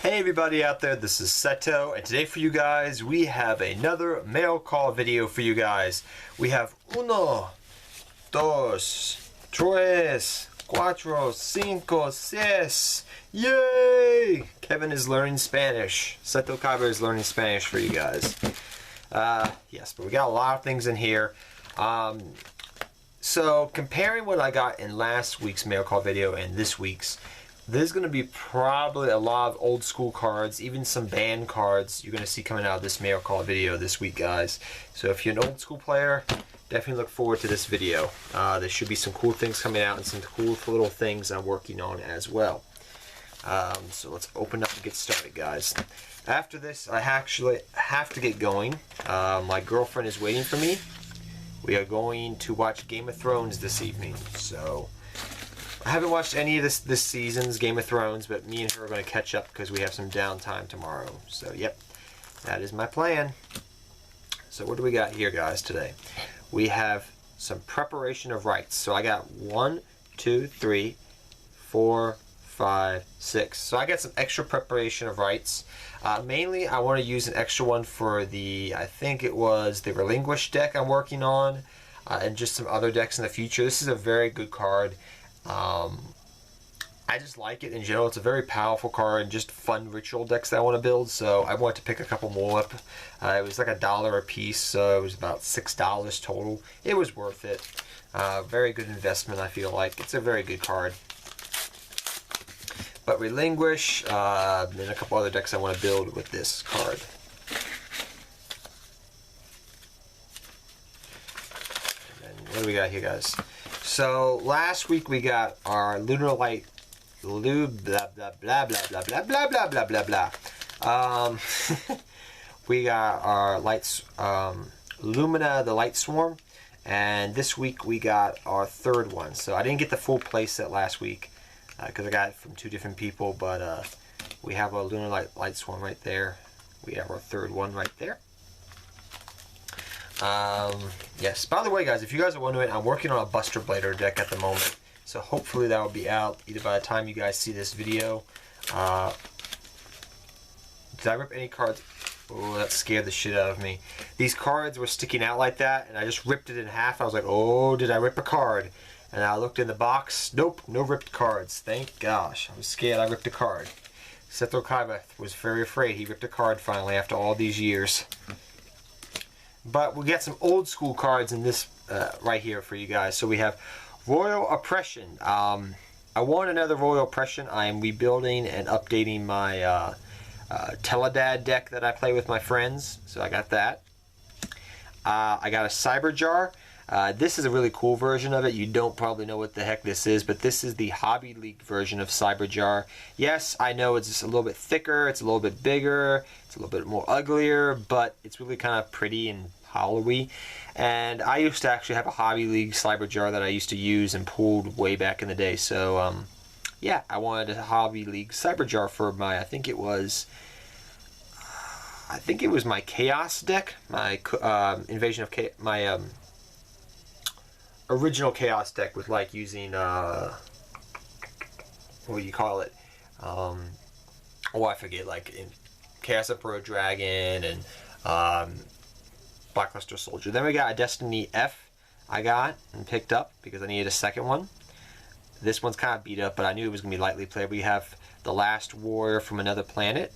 Hey everybody out there, this is Seto, and today for you guys, we have another mail call video for you guys. We have uno, dos, tres, cuatro, cinco, seis. Yay! Kevin is learning Spanish. Stonewallkar is learning Spanish for you guys. Yes, but we got a lot of things in here. So comparing what I got in last week's mail call video and this week's, there's going to be probably a lot of old school cards, even some banned cards you're going to see coming out of this mail call video this week, guys. So if you're an old school player, definitely look forward to this video. There should be some cool things coming out and some cool little things I'm working on as well. So let's open up and get started, guys. After this, I actually have to get going. My girlfriend is waiting for me. We are going to watch Game of Thrones this evening, so I haven't watched any of this season's Game of Thrones, but me and her are going to catch up because we have some downtime tomorrow. So, yep, that is my plan. So, what do we got here, guys, today? We have some preparation of rights. So, I got 1, 2, 3, 4, 5, 6. So, I got some extra preparation of rights. Mainly, I want to use an extra one for the, I think it was the Relinquish deck I'm working on, and just some other decks in the future. This is a very good card. I just like it in general. It's a very powerful card and just fun ritual decks that I want to build, so I want to pick a couple more up. It was like $1 a piece, so it was about $6 total. It was worth it. Very good investment, I feel like. It's a very good card. But Relinquish, and a couple other decks I want to build with this card. And then what do we got here, guys? So last week we got our lunar light, blah blah blah blah blah blah blah blah blah blah blah. We got our lights, Lumina, the Light Swarm, and this week we got our third one. So I didn't get the full play set last week because I got it from two different people, but we have our Lunar Light Swarm right there. We have our third one right there. Yes, by the way, guys, if you guys are wondering, I'm working on a Buster Blader deck at the moment, so hopefully that will be out either by the time you guys see this video. Did I rip any cards? Oh, that scared the shit out of me. These cards were sticking out like that, and I just ripped it in half. I was like, oh, did I rip a card? And I looked in the box. Nope, no ripped cards. Thank gosh. I was scared I ripped a card. Stonewallkar was very afraid he ripped a card finally after all these years. But we got some old school cards in this right here for you guys. So we have Royal Oppression. I want another Royal Oppression. I am rebuilding and updating my Teledad deck that I play with my friends. So I got that. I got a Cyber Jar. This is a really cool version of it. You don't probably know what the heck this is, but this is the Hobby League version of Cyber Jar. Yes, I know it's just a little bit thicker, it's a little bit bigger, it's a little bit more uglier, but it's really kind of pretty and hollowy. And I used to actually have a Hobby League Cyber Jar that I used to use and pulled way back in the day. So, yeah, I wanted a Hobby League Cyber Jar for my, I think it was my Chaos deck, my Invasion of Chaos, my original Chaos deck with like using what do you call it? Oh, I forget. Like in Chaos Emperor Dragon and Blackluster Soldier. Then we got a Destiny F. I got and picked up because I needed a second one. This one's kind of beat up, but I knew it was gonna be lightly played. We have the Last Warrior from Another Planet.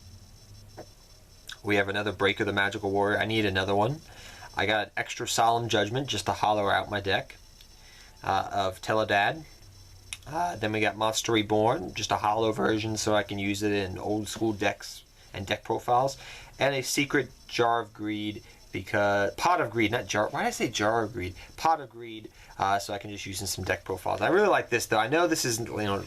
We have another Breaker the Magical Warrior. I need another one. I got an extra Solemn Judgment just to hollow out my deck. Of Teledad. Then we got Monster Reborn, just a hollow version so I can use it in old school decks and deck profiles. And a secret Jar of Greed, because Pot of Greed, not Jar. Why did I say Jar of Greed? Pot of Greed, so I can just use in some deck profiles. I really like this though. I know this isn't, you know,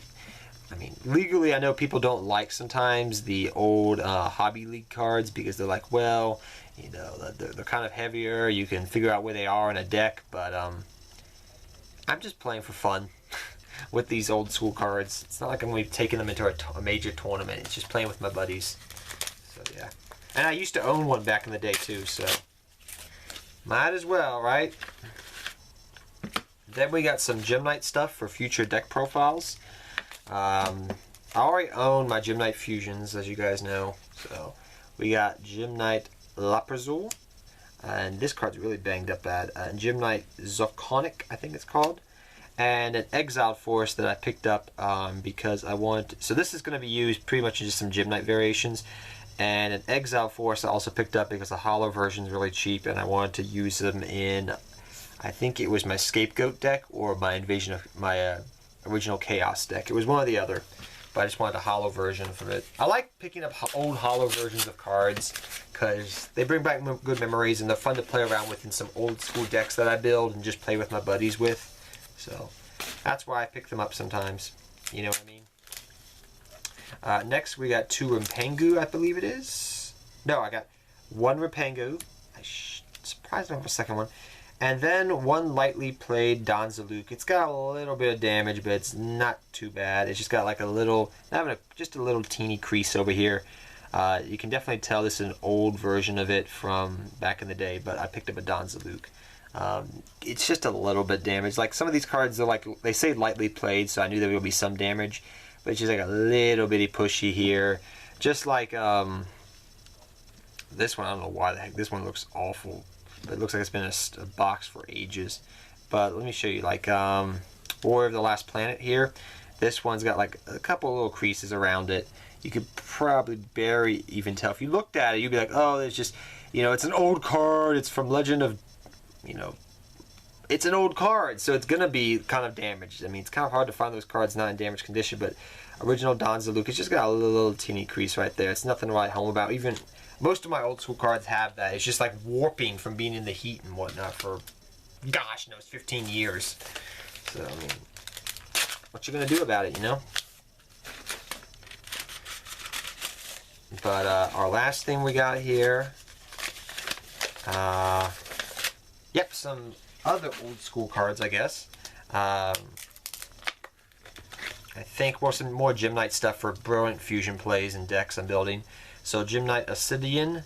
I mean, legally I know people don't like sometimes the old Hobby League cards because they're like, well, you know, they're kind of heavier. You can figure out where they are in a deck, but I'm just playing for fun with these old school cards. It's not like I'm going to be taking them into a major tournament. It's just playing with my buddies. So, yeah. And I used to own one back in the day, too, so might as well, right? Then we got some Gem Knight stuff for future deck profiles. I already own my Gym Knight Fusions, as you guys know. So we got Gym Knight Laprazul, and this card's really banged up bad. Gym Knight Zoconic, I think it's called, and an Exiled Force that I picked up because I want. So this is going to be used pretty much in just some Gym Knight variations, and an Exiled Force I also picked up because the hollow version is really cheap, and I wanted to use them in. I think it was my Scapegoat deck or my Invasion of my original Chaos deck. It was one or the other, but I just wanted a hollow version of it. I like picking up old hollow versions of cards because they bring back good memories and they're fun to play around with in some old school decks that I build and just play with my buddies with. So that's why I pick them up sometimes. You know what I mean? Next we got 2 Rampengu, I believe it is. No, I got 1 Rampengu. I surprised me with a second one. And then 1 lightly played Danzaluk. It's got a little bit of damage, but it's not too bad. It's just got like a little, just a little teeny crease over here. You can definitely tell this is an old version of it from back in the day, but I picked up a Danzaluk. It's just a little bit damaged. Like some of these cards, they're like, they say lightly played, so I knew there would be some damage, but it's just like a little bitty pushy here. Just like this one, I don't know why the heck this one looks awful. But it looks like it's been a box for ages. But let me show you, like Warrior of the Last Planet here. This one's got like a couple little creases around it. You could probably barely even tell. If you looked at it, you'd be like, oh, there's just, you know, it's an old card. It's from Legend of, you know, it's an old card, so it's gonna be kind of damaged. I mean, it's kind of hard to find those cards not in damaged condition, but original Danzaluk, it's just got a little teeny crease right there. It's nothing to write home about. Even most of my old school cards have that. It's just like warping from being in the heat and whatnot for, gosh knows, 15 years. So, I mean, what you gonna do about it, you know? But our last thing we got here, yep, some other old school cards, I guess. I think some more Gym Knight stuff for brilliant fusion plays and decks I'm building. So Gym Knight Ascidian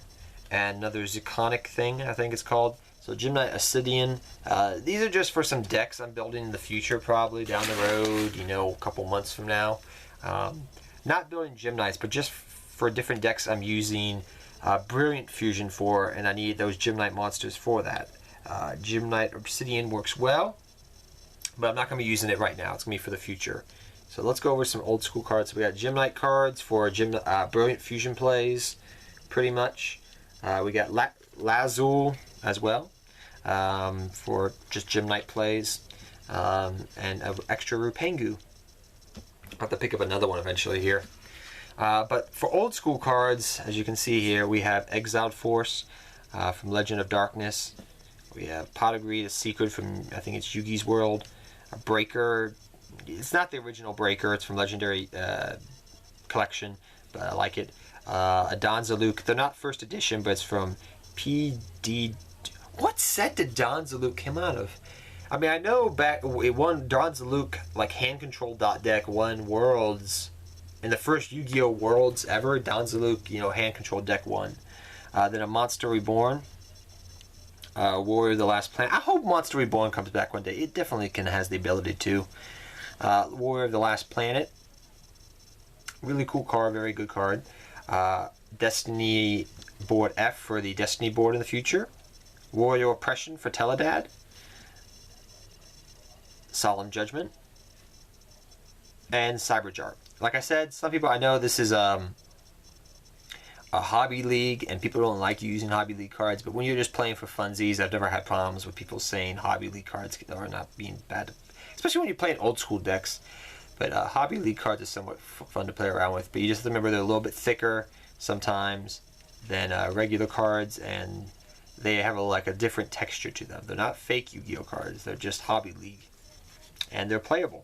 and another Zeconic thing, I think it's called. So Gym Knight Ascidian. These are just for some decks I'm building in the future, probably down the road, you know, a couple months from now. Not building Gym Knights, but just for different decks I'm using Brilliant Fusion for, and I need those Gym Knight monsters for that. Gym Knight Obsidian works well, but I'm not going to be using it right now. It's going to be for the future. So let's go over some old school cards. We got Gym Knight cards for Brilliant Fusion plays, pretty much. We got Lazul as well for just Gym Knight plays, and an extra Rupengu. I'll have to pick up another one eventually here. But for old school cards, as you can see here, we have Exiled Force from Legend of Darkness. We have Pot of Greed, a secret from, I think it's Yugi's World. A Breaker. It's not the original Breaker. It's from Legendary Collection, but I like it. A Danzaluk. They're not first edition, but it's from PD. What set did Danzaluk come out of? I mean, I know back it won Danzaluk, like hand control deck, won Worlds. In the first Yu-Gi-Oh! Worlds ever, Danzaluk, you know, hand control deck won. Then a Monster Reborn. Warrior of the Last Planet. I hope Monster Reborn comes back one day. It definitely has the ability to. Warrior of the Last Planet. Really cool card, very good card. Destiny Board F for the Destiny board in the future. Warrior Oppression for Teledad. Solemn Judgment. And Cyberjar. Like I said, some people, I know this is a hobby league and people don't like using hobby league cards, but when you're just playing for funsies, I've never had problems with people saying hobby league cards are not being bad, especially when you're playing old school decks. But hobby league cards are somewhat fun to play around with, but you just remember they're a little bit thicker sometimes than regular cards, and they have like a different texture to them. They're not fake Yu-Gi-Oh cards, they're just hobby league, and they're playable.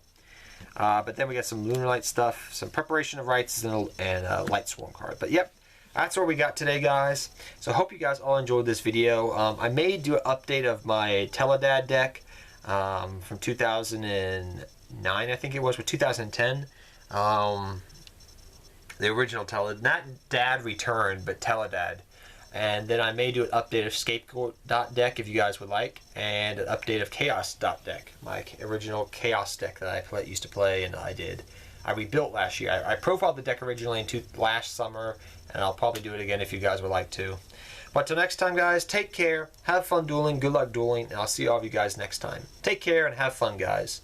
But then we got some Lunar Light stuff, some Preparation of Rites, and a Light Swarm card. But yep, that's what we got today, guys. So I hope you guys all enjoyed this video. I may do an update of my Teledad deck from 2009, I think it was, or 2010. The original Teledad, not Dad Returned, but Teledad. And then I may do an update of Scapegoat deck if you guys would like, and an update of Chaos deck, my original Chaos deck that I used to play, and I did. I rebuilt last year. I profiled the deck originally last summer, and I'll probably do it again if you guys would like to. But till next time, guys, take care, have fun dueling, good luck dueling, and I'll see all of you guys next time. Take care and have fun, guys.